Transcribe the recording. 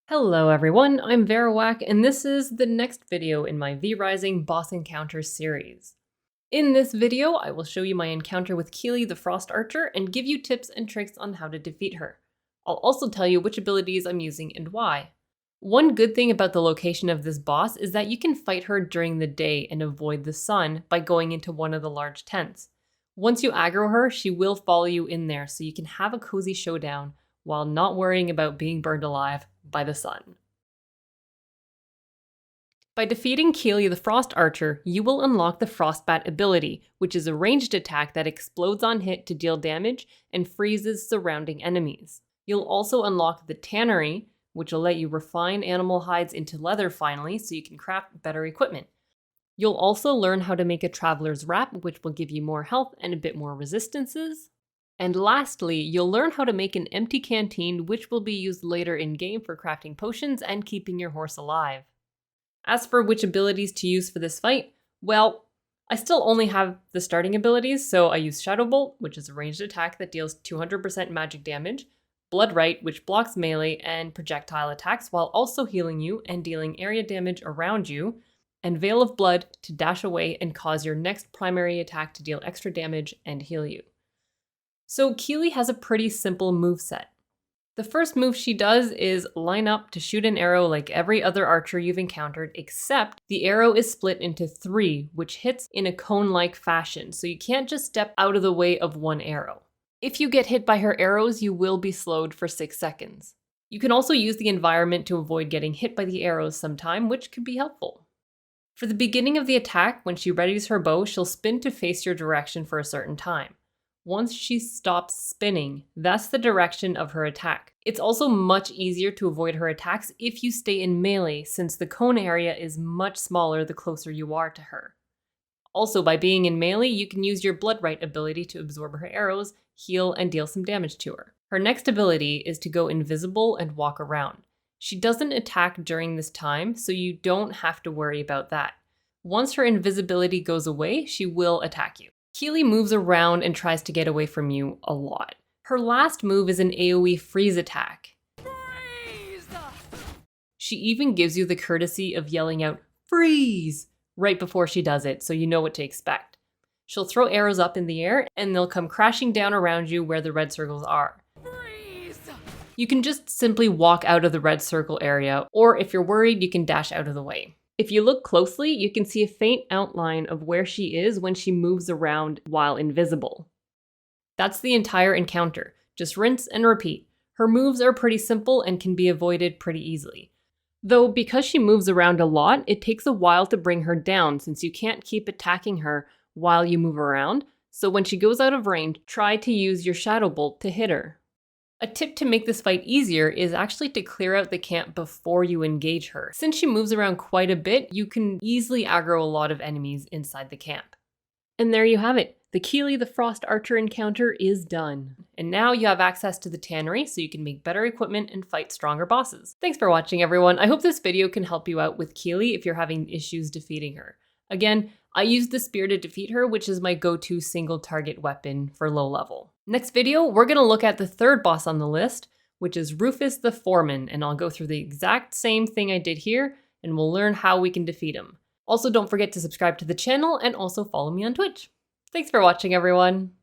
Hello everyone, I'm Verawak, and this is the next video in my V-Rising Boss Encounter series. In this video, I will show you my encounter with Keely the Frost Archer and give you tips and tricks on how to defeat her. I'll also tell you which abilities I'm using and why. One good thing about the location of this boss is that you can fight her during the day and avoid the sun by going into one of the large tents. Once you aggro her, she will follow you in there so you can have a cozy showdown while not worrying about being burned alive by the sun. By defeating Keely the Frost Archer, you will unlock the Frostbat ability, which is a ranged attack that explodes on hit to deal damage and freezes surrounding enemies. You'll also unlock the Tannery, which will let you refine animal hides into leather finally so you can craft better equipment. You'll also learn how to make a Traveler's Wrap, which will give you more health and a bit more resistances. And lastly, you'll learn how to make an empty canteen, which will be used later in-game for crafting potions and keeping your horse alive. As for which abilities to use for this fight, well, I still only have the starting abilities, so I use Shadow Bolt, which is a ranged attack that deals 200% magic damage, Blood Right, which blocks melee and projectile attacks while also healing you and dealing area damage around you, and Veil of Blood to dash away and cause your next primary attack to deal extra damage and heal you. So Keely has a pretty simple moveset. The first move she does is line up to shoot an arrow like every other archer you've encountered, except the arrow is split into 3, which hits in a cone-like fashion, so you can't just step out of the way of one arrow. If you get hit by her arrows, you will be slowed for 6 seconds. You can also use the environment to avoid getting hit by the arrows sometime, which could be helpful. For the beginning of the attack, when she readies her bow, she'll spin to face your direction for a certain time. Once she stops spinning, that's the direction of her attack. It's also much easier to avoid her attacks if you stay in melee, since the cone area is much smaller the closer you are to her. Also, by being in melee, you can use your Blood Right ability to absorb her arrows, heal, and deal some damage to her. Her next ability is to go invisible and walk around. She doesn't attack during this time, so you don't have to worry about that. Once her invisibility goes away, she will attack you. Keely moves around and tries to get away from you a lot. Her last move is an AoE freeze attack. Freeze! She even gives you the courtesy of yelling out, "Freeze!" right before she does it, so you know what to expect. She'll throw arrows up in the air, and they'll come crashing down around you where the red circles are. Freeze! You can just simply walk out of the red circle area, or if you're worried, you can dash out of the way. If you look closely, you can see a faint outline of where she is when she moves around while invisible. That's the entire encounter. Just rinse and repeat. Her moves are pretty simple and can be avoided pretty easily. Though because she moves around a lot, it takes a while to bring her down since you can't keep attacking her while you move around, so when she goes out of range, try to use your Shadow Bolt to hit her. A tip to make this fight easier is actually to clear out the camp before you engage her. Since she moves around quite a bit, you can easily aggro a lot of enemies inside the camp. And there you have it. The Keely the Frost Archer encounter is done. And now you have access to the Tannery so you can make better equipment and fight stronger bosses. Thanks for watching, everyone. I hope this video can help you out with Keely if you're having issues defeating her. Again, I used the spear to defeat her, which is my go-to single target weapon for low level. Next video, we're gonna look at the third boss on the list, which is Rufus the Foreman, and I'll go through the exact same thing I did here, and we'll learn how we can defeat him. Also, don't forget to subscribe to the channel and also follow me on Twitch. Thanks for watching, everyone.